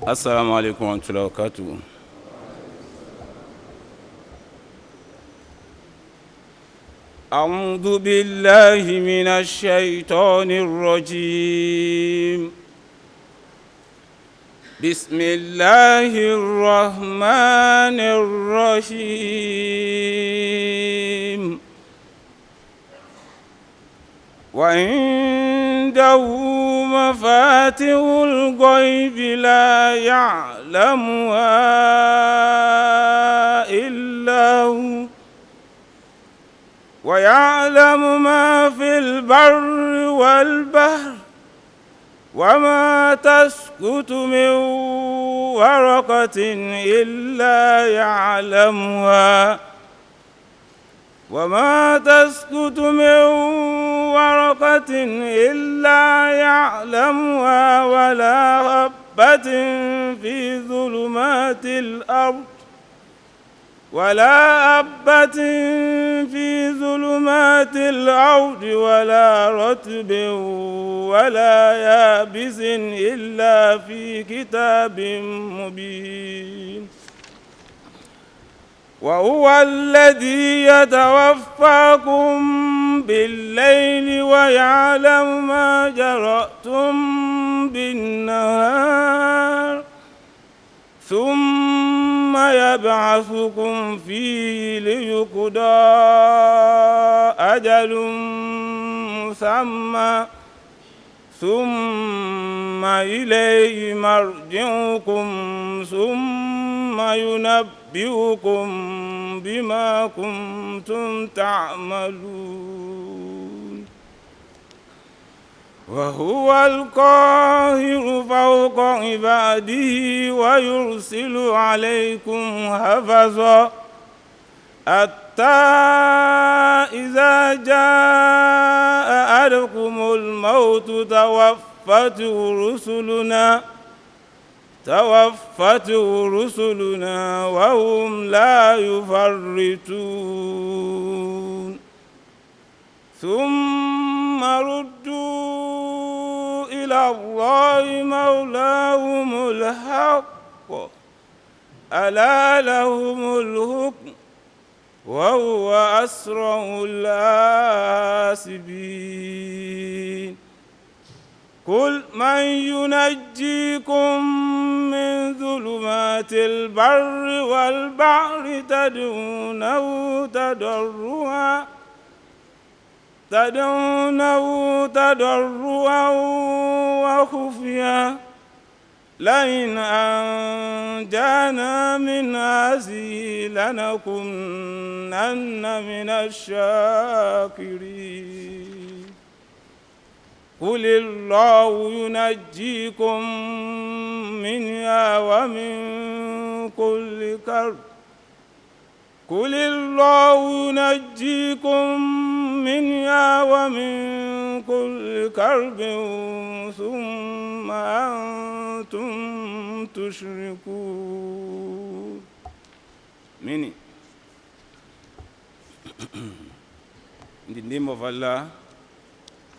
Assalamu alaikum wa rahmatullahi wa barakatuh. أعوذ بالله من الشيطان الرجيم. بسم الله الرحمن الرحيم. وعنده مفاتح الغيب لا يعلمها إلا هو ويعلم ما في البر والبحر وما تسقط من ورقة إلا يعلمها وما تسقط من ورقة إلا يعلمها ولا حبة في ظلمات الأرض ولا رطب ولا يابس إلا في كتاب مبين. وهو الذي يتوفاكم بالليل ويعلم ما جرأتم بالنهار ثم يبعثكم فيه ليقضى أجل مسمى ثم إليه مرجعكم ثم ينبئكم بما كنتم تعملون. وهو القاهر فوق عباده ويرسل عليكم حفظا حتى إذا جاء أحدكم الموت توفته رسلنا وهم لا يفرطون ثم ردوا إلى الله مولاهم الحق ألا لهم الحكم وهو أسرع الحاسبين. قل من ينجيكم من ظلمات البر والبحر تدعونه تضرعا وخفيا لئن أنجانا من هذه لنكونن من الشاكرين. قل الله ينجيكم منها ومن كل كرب ثم أنتم تشركون. Meaning, in the name of Allah,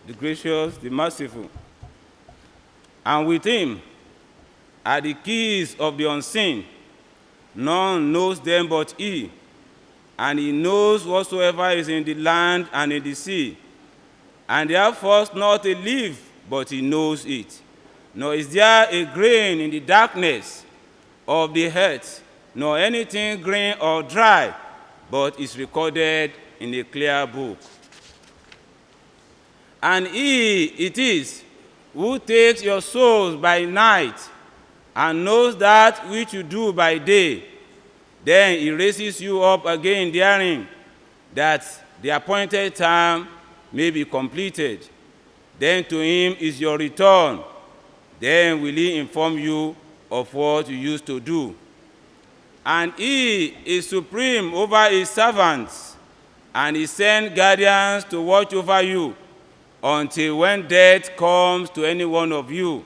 the gracious, the merciful, and with him are the keys of the unseen. None knows them but he, and he knows whatsoever is in the land and in the sea. And there falls not a leaf, but he knows it. Nor is there a grain in the darkness of the earth, nor anything green or dry, but is recorded in a clear book. And he it is who takes your souls by night and knows that which you do by day. Then he raises you up again therein, that the appointed time may be completed. Then to him is your return. Then will he inform you of what you used to do. And he is supreme over his servants, and he sends guardians to watch over you until when death comes to any one of you.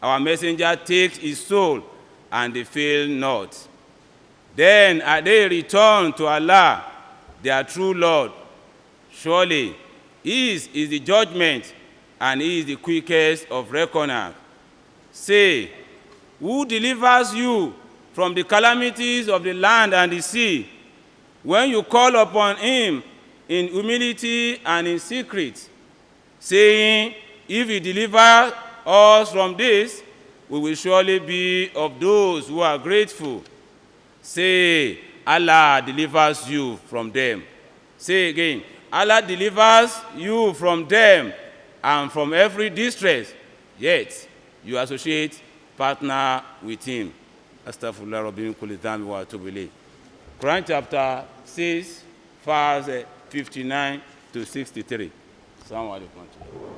Our messenger takes his soul, and they fail not. Then are they returned to Allah, their true Lord. Surely his is the judgment, and he is the quickest of reckoners. Say, who delivers you from the calamities of the land and the sea, when you call upon him in humility and in secret, saying, if he deliver us from this, we will surely be of those who are grateful. Say, Allah delivers you from them. Say again, Allah delivers you from them and from every distress, yet you associate, partner with him. Astaghfirullah Rabbi min kulli dhanbi wa atubu ilayh. Quran chapter 6, verse 59 to 63. Assalamu alaikum.